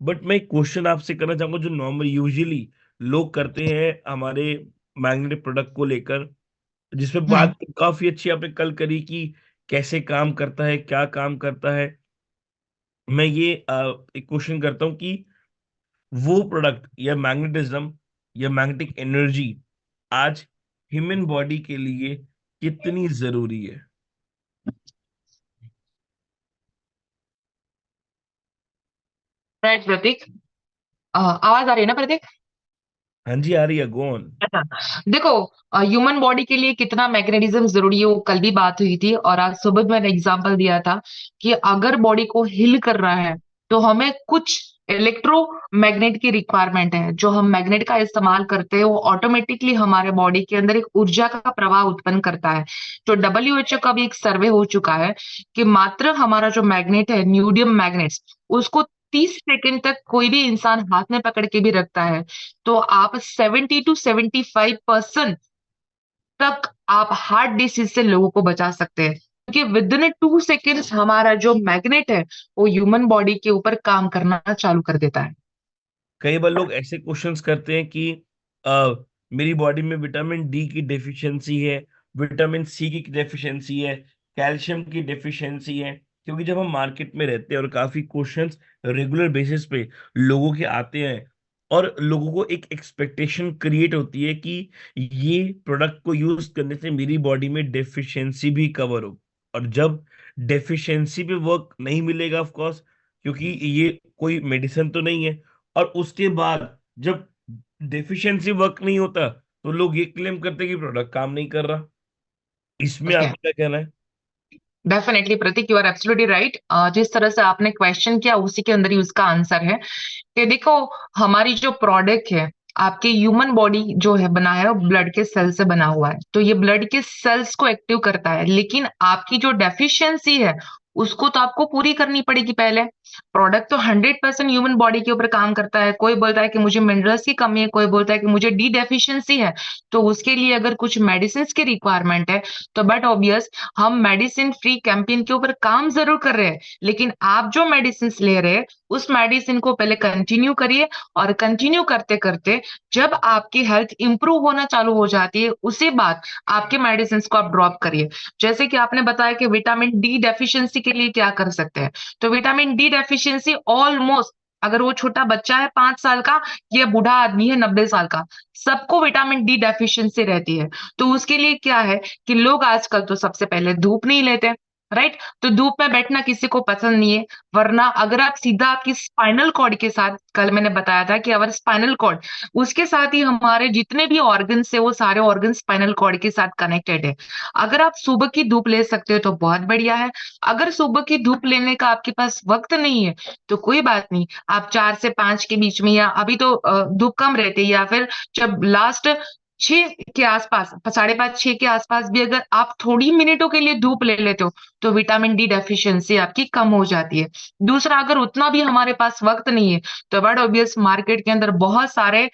But मैं एक question आपसे करना चाहूंगा जो नॉर्मल यूजुअली लोग करते हैं हमारे मैग्नेटिक प्रोडक्ट को लेकर, जिसमें हम्म। बात काफी अच्छी आपने कल करी कि कैसे काम करता है, क्या काम करता है। मैं ये एक क्वेश्चन करता हूँ कि वो प्रोडक्ट या मैग्नेटिज्म या मैग्नेटिक एनर्जी आज ह्यूमन बॉडी के लिए कितनी जरूरी है? राइट प्रतीक। आवाज आ रही है ना प्रतीक? हाँ जी, आ रही है, गो ऑन। अच्छा, देखो, ह्यूमन बॉडी के लिए कितना मैग्नेटिज्म जरूरी है वो कल भी बात हुई थी, और आज सुबह मैंने एग्जांपल दिया था कि अगर बॉडी को हिल कर रहा है तो हमें कुछ इलेक्ट्रोमैग्नेट की रिक्वायरमेंट है। जो हम मैग्नेट का इस्तेमाल करते हैं वो ऑटोमेटिकली हमारे बॉडी के अंदर एक ऊर्जा का प्रवाह उत्पन्न करता है। तो डब्ल्यूएचओ का भी एक सर्वे हो चुका है कि मात्र हमारा जो मैग्नेट है, न्यूडियम मैग्नेट्स, उसको 30 सेकंड तक कोई भी इंसान हाथ में पकड़ के भी रखता है तो आप 70 to 75% तक आप हार्ट डिसीज से लोगों को बचा सकते हैं, क्योंकि विद इन 2 सेकेंड्स हमारा जो मैग्नेट है वो ह्यूमन बॉडी के ऊपर काम करना चालू कर देता है। कई बार लोग ऐसे क्वेश्चंस करते हैं कि अ, मेरी बॉडी में विटामिन डी की डेफिशिएंसी है, विटामिन सी की डेफिशिएंसी है, कैल्शियम की डेफिशिएंसी है। क्योंकि जब हम मार्केट में रहते हैं और काफी क्वेश्चंस रेगुलर बेसिस पे लोगों के आते हैं, और लोगों को एक एक्सपेक्टेशन क्रिएट होती है कि ये प्रोडक्ट को यूज करने से मेरी बॉडी में डेफिशिएंसी भी कवर हो। और जब डेफिशिएंसी पे वर्क नहीं मिलेगा, ऑफ कोर्स, क्योंकि ये कोई मेडिसिन तो नहीं है, और उसके बाद जब डेफिशिएंसी वर्क नहीं होता तो लोग ये क्लेम करते हैं कि प्रोडक्ट काम नहीं कर रहा। इसमें ओके, आपका क्या कहना है? Definitely Prateek, you are absolutely right. जिस तरह से आपने क्वेश्चन किया उसी के अंदर ही उसका आंसर है कि देखो, हमारी जो प्रोडक्ट है, आपके ह्यूमन बॉडी जो है बना है वो ब्लड के सेल से बना हुआ है, तो ये ब्लड के सेल्स को एक्टिव करता है, लेकिन आपकी जो डेफिशिएंसी है उसको तो आपको पूरी करनी पड़ेगी पहले। प्रोडक्ट तो 100% ह्यूमन बॉडी के ऊपर काम करता है। कोई बोलता है कि मुझे मिनरल्स की कमी है, कोई बोलता है कि मुझे डी डेफिशिएंसी है, तो उसके लिए अगर कुछ मेडिसिन की रिक्वायरमेंट है तो बट ऑब्वियस हम मेडिसिन फ्री कैंपेन के ऊपर काम जरूर कर रहे हैं, लेकिन आप जो मेडिसिन ले रहे हैं उस मेडिसिन को पहले कंटिन्यू करिए, और कंटिन्यू करते करते जब आपकी हेल्थ इंप्रूव होना चालू हो जाती है उसी बाद आपके मेडिसिन को आप ड्रॉप करिए। जैसे कि आपने बताया कि विटामिन डी डेफिशिएंसी के लिए क्या कर सकते हैं, तो विटामिन डी डेफिशिएंसी ऑलमोस्ट, अगर वो छोटा बच्चा है 5 साल का या बूढ़ा आदमी है 90 साल का, सबको विटामिन डी डेफिशिएंसी रहती है। तो उसके लिए क्या है कि लोग आजकल तो सबसे पहले धूप नहीं लेते, राइट? तो धूप में बैठना किसी को पसंद नहीं है। वरना अगर आप सीधा आपकी स्पाइनल कॉर्ड के साथ, कल मैंने बताया था कि अवर स्पाइनल कॉर्ड, उसके साथ ही हमारे जितने भी ऑर्गन है वो सारे ऑर्गन स्पाइनल कॉर्ड के साथ कनेक्टेड है। अगर आप सुबह की धूप ले सकते हो तो बहुत बढ़िया है। अगर सुबह की धूप लेने का आपके पास वक्त नहीं है तो कोई बात नहीं, आप 4 से 5 के बीच में, या अभी तो धूप कम रहती है, या फिर जब लास्ट 6 के आसपास, 5:30 6 के आसपास भी अगर आप थोड़ी मिनटों के लिए धूप ले लेते हो तो विटामिन डी डेफिशिएंसी आपकी कम हो जाती है। दूसरा, अगर उतना भी हमारे पास वक्त नहीं है तो बड़ा ऑब्वियस मार्केट के अंदर बहुत सारे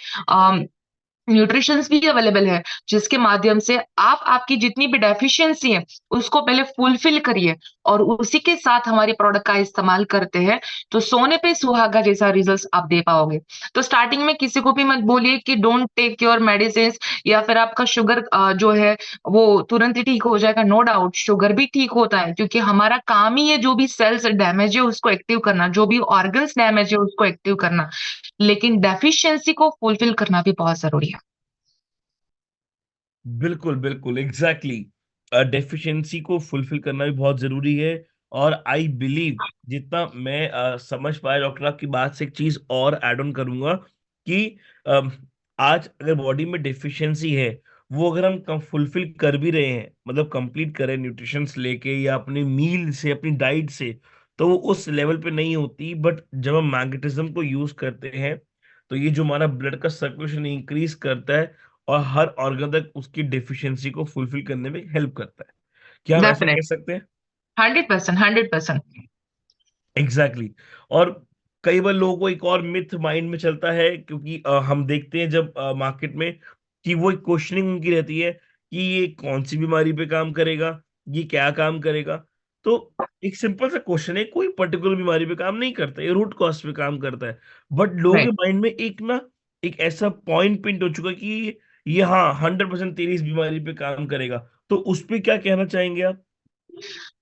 न्यूट्रिशंस भी अवेलेबल है, जिसके माध्यम से आप आपकी जितनी भी डेफिशिएंसी है उसको पहले फुलफिल करिए, और उसी के साथ हमारी प्रोडक्ट का इस्तेमाल करते हैं तो सोने पे सुहागा जैसा रिजल्ट्स आप दे पाओगे। तो स्टार्टिंग में किसी को भी मत बोलिए कि डोंट टेक योर मेडिसिन, या फिर आपका शुगर जो है वो तुरंत ही ठीक हो जाएगा। नो डाउट शुगर भी ठीक होता है, क्योंकि हमारा काम ही है जो भी सेल्स डैमेज है उसको एक्टिव करना, जो भी ऑर्गन्स डैमेज है उसको एक्टिव करना, लेकिन डेफिशिएंसी को फुलफिल करना भी बहुत जरूरी है। बिल्कुल बिल्कुल, एग्जैक्टली। डेफिशिएंसी को फुलफिल करना भी बहुत जरूरी है। और आई बिलीव, जितना मैं समझ पाया डॉक्टर आपकी बात से, एक चीज और ऐड ऑन करूंगा कि अम, आज अगर बॉडी में डेफिशिएंसी है, वो अगर हम कम फुलफिल कर भी रहे हैं, मतलब कंप्लीट करें न्यूट्रिशंस लेके या अपने मील से, अपनी डाइट से, तो वो उस लेवल पे नहीं होती। बट जब हम मैग्नेटिज्म को यूज करते हैं तो ये जो हमारा ब्लड का सर्कुलेशन इंक्रीज करता है और हर ऑर्गन तक उसकी डेफिशिएंसी को फुलफिल करने में हेल्प करता है। क्या हम ऐसा कह डेफिनेट, सकते हैं? 100%, 100%। Exactly exactly। और कई बार लोगों को एक और मिथ माइंड में चलता है, क्योंकि हम देखते हैं जब मार्केट में, कि वो एक क्वेश्चनिंग उनकी रहती है कि ये कौन सी बीमारी पे काम करेगा, ये क्या काम करेगा। तो एक सिंपल सा क्वेश्चन है, कोई पर्टिकुलर बीमारी पे काम नहीं करता, ये रूट कॉज पे काम करता है। बट लोगों के राइट। माइंड में एक ना, एक ऐसा पॉइंट पिंट हो चुका है कि ये हाँ 100% तेरी इस बीमारी पे काम करेगा। तो उस पे क्या कहना चाहेंगे आप?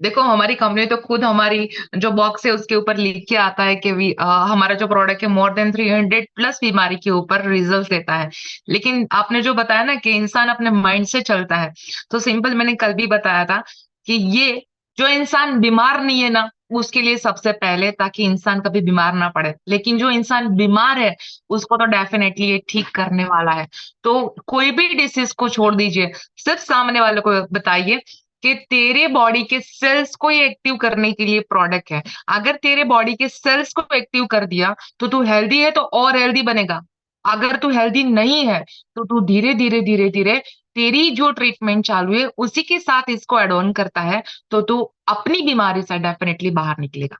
देखो हमारी कंपनी तो खुद हमारी जो बॉक्स है उसके ऊपर लिख के आता है कि हमारा जो प्रोडक्ट है मोर देन 300 प्लस बीमारी के ऊपर रिजल्ट देता है। लेकिन आपने जो बताया ना कि इंसान अपने माइंड से चलता है, तो सिंपल मैंने कल भी बताया था कि ये जो इंसान बीमार नहीं है ना, उसके लिए सबसे पहले, ताकि इंसान कभी बीमार ना पड़े। लेकिन जो इंसान बीमार है उसको तो डेफिनेटली ये ठीक करने वाला है। तो कोई भी डिसीज को छोड़ दीजिए, सिर्फ सामने वाले को बताइए कि तेरे बॉडी के सेल्स को ये एक्टिव करने के लिए प्रोडक्ट है। अगर तेरे बॉडी के सेल्स को एक्टिव कर दिया तो तू हेल्दी है, तो और हेल्दी बनेगा। अगर तू हेल्दी नहीं है तो तू धीरे धीरे धीरे धीरे तेरी जो ट्रीटमेंट चालू है उसी के साथ इसको एड ऑन करता है, तो तू अपनी बीमारी से डेफिनेटली बाहर निकलेगा।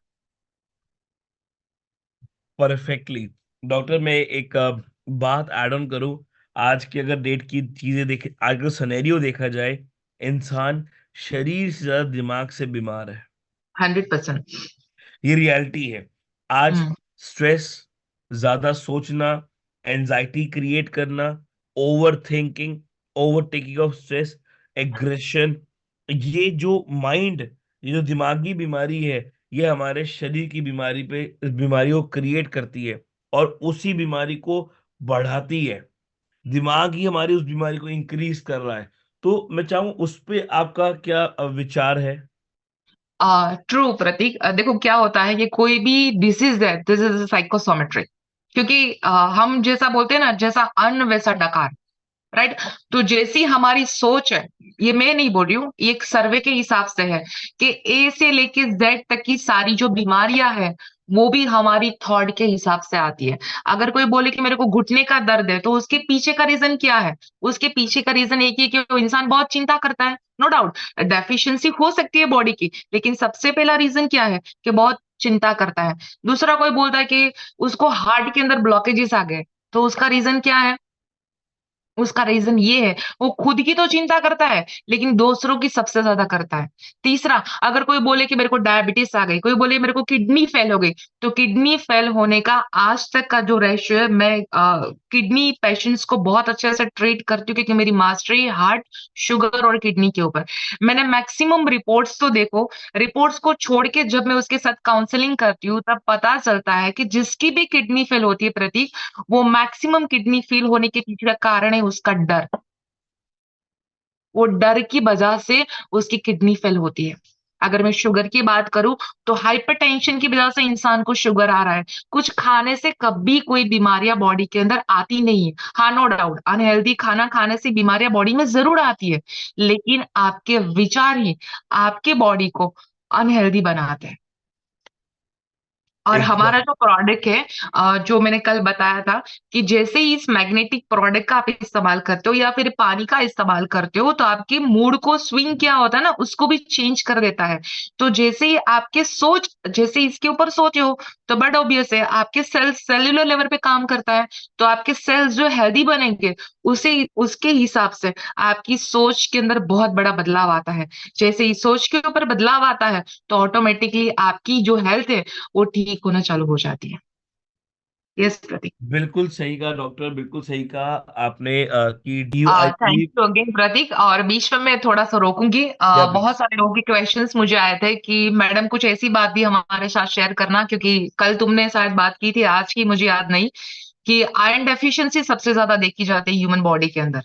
परफेक्टली। डॉक्टर, मैं एक बात ऐड ऑन करूं। आज की अगर डेट की चीजें देखे, आज का सिनेरियो देखा जाए, इंसान शरीर से ज्यादा दिमाग से बीमार है। 100%। ये रियलिटी है आज। हम्म। स्ट्रेस, ज्यादा सोचना, एंजाइटी क्रिएट करना, over thinking, over taking of stress, aggression, ये जो माइंड, ये जो दिमागी बीमारी है, ये हमारे शरीर की बीमारी पे, बीमारी को क्रिएट करती है और उसी बीमारी को बढ़ाती है। दिमाग ही हमारी उस बीमारी को इंक्रीज कर रहा है। तो मैं चाहूँ उस पे आपका क्या विचार है? ट्रू प्रतीक। देखो क्या होता है, ये कोई भी डिसीज है, दिस इज साइकोसोमेट्रिक। क्योंकि हम जैसा बोलते हैं ना, जैसा अन्न वैसा डकार। राइट। तो जैसी हमारी सोच है, ये मैं नहीं बोल रही हूँ, ये एक सर्वे के हिसाब से है कि ए से लेके जेड तक की सारी जो बीमारियां हैं वो भी हमारी थॉट के हिसाब से आती है। अगर कोई बोले कि मेरे को घुटने का दर्द है, तो उसके पीछे का रीजन क्या है? उसके पीछे का रीजन एक ही है कि वो इंसान बहुत चिंता करता है। नो डाउट डेफिशिएंसी हो सकती है बॉडी की, लेकिन सबसे पहला रीजन क्या है कि बहुत चिंता करता है। दूसरा कोई बोलता है कि उसको हार्ट के अंदर ब्लॉकेजेस आ गए, तो उसका रीजन क्या है? उसका रीजन ये है, वो खुद की तो चिंता करता है लेकिन दूसरों की सबसे ज्यादा करता है। तीसरा, अगर कोई बोले कि मेरे को डायबिटीज आ गई, कोई बोले मेरे को किडनी फेल हो गई, तो किडनी फेल होने का आज तक का जो रेशियो है, मैं किडनी पेशेंट्स को बहुत अच्छे से ट्रीट करती हूँ क्योंकि मेरी मास्टरी हार्ट, शुगर और किडनी के ऊपर। मैंने मैक्सिमम रिपोर्ट्स तो देखो, रिपोर्ट्स को छोड़ के जब मैं उसके साथ काउंसलिंग करती हूँ तब पता चलता है कि जिसकी भी किडनी फेल होती है प्रतीक, वो मैक्सिमम किडनी फेल होने के पीछे का कारण है उसका डर। वो डर की वजह से उसकी किडनी फेल होती है। अगर मैं शुगर की बात करूं, तो हाइपरटेंशन की वजह से इंसान को शुगर आ रहा है। कुछ खाने से कभी कोई बीमारियां बॉडी के अंदर आती नहीं है। हाँ, नो डाउट अनहेल्दी खाना खाने से बीमारियां बॉडी में जरूर आती है, लेकिन आपके विचार ही आपके बॉडी को अनहेल्दी बनाते हैं। और हमारा जो प्रोडक्ट है, जो मैंने कल बताया था कि जैसे ही इस मैग्नेटिक प्रोडक्ट का आप इस्तेमाल करते हो या फिर पानी का इस्तेमाल करते हो, तो आपके मूड को स्विंग क्या होता है ना, उसको भी चेंज कर देता है। तो जैसे ही आपके सोच, जैसे इसके ऊपर सोचे हो, तो बट ऑब्वियस है आपके सेल्स सेल्यूलर लेवल पे काम करता है। तो आपके सेल्स जो हेल्दी बनेंगे, उसे उसके हिसाब से आपकी सोच के अंदर बहुत बड़ा बदलाव आता है। जैसे ही सोच के ऊपर बदलाव आता है, तो ऑटोमेटिकली आपकी जो हेल्थ है वो ठीक होना चालू हो जाती है। यस प्रतीक। बिल्कुल सही कहा डॉक्टर, बिल्कुल सही कहा आपने कि do I thank believe. You again Prateek. और बीच में मैं थोड़ा सा रोकूंगी, या बहुत प्लीज। सारे लोगों के क्वेश्चंस मुझे आए थे कि मैडम कुछ ऐसी बात भी हमारे साथ शेयर करना, क्योंकि कल तुमने शायद बात की थी, आज की मुझे याद नहीं, कि आयरन डेफिशिएंसी सबसे ज्यादा देखी जाती है ह्यूमन बॉडी के अंदर।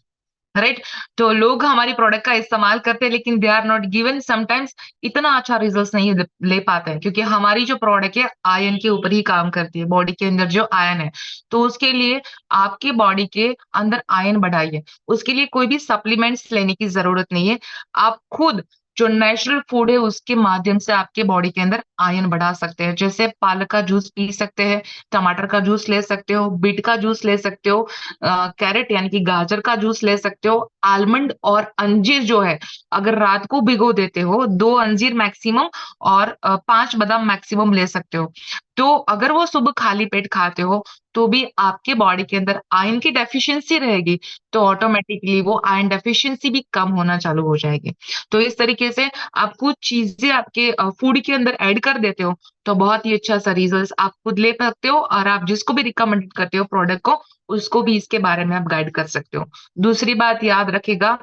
राइट। तो लोग हमारी प्रोडक्ट का इस्तेमाल करते हैं लेकिन they are not given sometimes इतना अच्छा रिजल्ट नहीं ले पाते हैं, क्योंकि हमारी जो प्रोडक्ट है आयन के ऊपर ही काम करती है। बॉडी के अंदर जो आयन है, तो उसके लिए आपके बॉडी के अंदर आयन बढ़ाइए। उसके लिए कोई भी सप्लीमेंट्स लेने की जरूरत नहीं है। आप खुद जो नेचुरल फूड है उसके माध्यम से आपके बॉडी के अंदर आयन बढ़ा सकते हैं। जैसे पालक का जूस पी सकते हैं, टमाटर का जूस ले सकते हो, बीट का जूस ले सकते हो, कैरेट यानी कि गाजर का जूस ले सकते हो, आलमंड और अंजीर जो है, अगर रात को भिगो देते हो, 2 अंजीर मैक्सिमम और 5 बादाम मैक्सिमम ले सकते हो। तो अगर वो सुबह खाली पेट खाते हो तो भी आपके बॉडी के अंदर आयरन की डेफिशिएंसी रहेगी, तो ऑटोमेटिकली वो आयरन डेफिशिएंसी भी कम होना चालू हो जाएगी। तो इस तरीके से आप कुछ चीजें आपके फूड के अंदर ऐड कर देते हो तो बहुत ही अच्छा सा रिजल्ट आप खुद ले सकते हो, और आप जिसको भी रिकमेंड करते हो प्रोडक्ट को, उसको भी इसके बारे में आप गाइड कर सकते हो। दूसरी बात याद रखिएगा,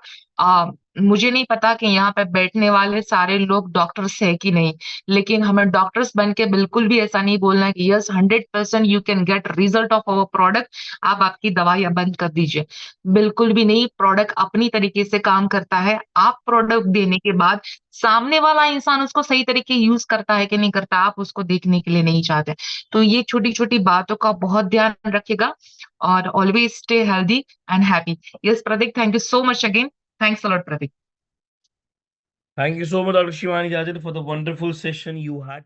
मुझे नहीं पता कि यहाँ पे बैठने वाले सारे लोग डॉक्टर्स है कि नहीं, लेकिन हमें डॉक्टर्स बन के बिल्कुल भी ऐसा नहीं बोलना है कि yes 100% you can get result of our product, आप आपकी दवाइयां बंद कर दीजिए। बिल्कुल भी नहीं, प्रोडक्ट अपनी तरीके से काम करता है। आप प्रोडक्ट देने के बाद सामने वाला इंसान उसको सही तरीके यूज करता है कि नहीं करता, आप उसको देखने के लिए नहीं चाहते। तो ये छोटी छोटी बातों का बहुत ध्यान रखिएगा, और always stay healthy and happy. Yes Prateek, thank you so much again. Thanks a lot Prateek. Thank you so much, Dr. Shivani Jajit, for the wonderful session you had.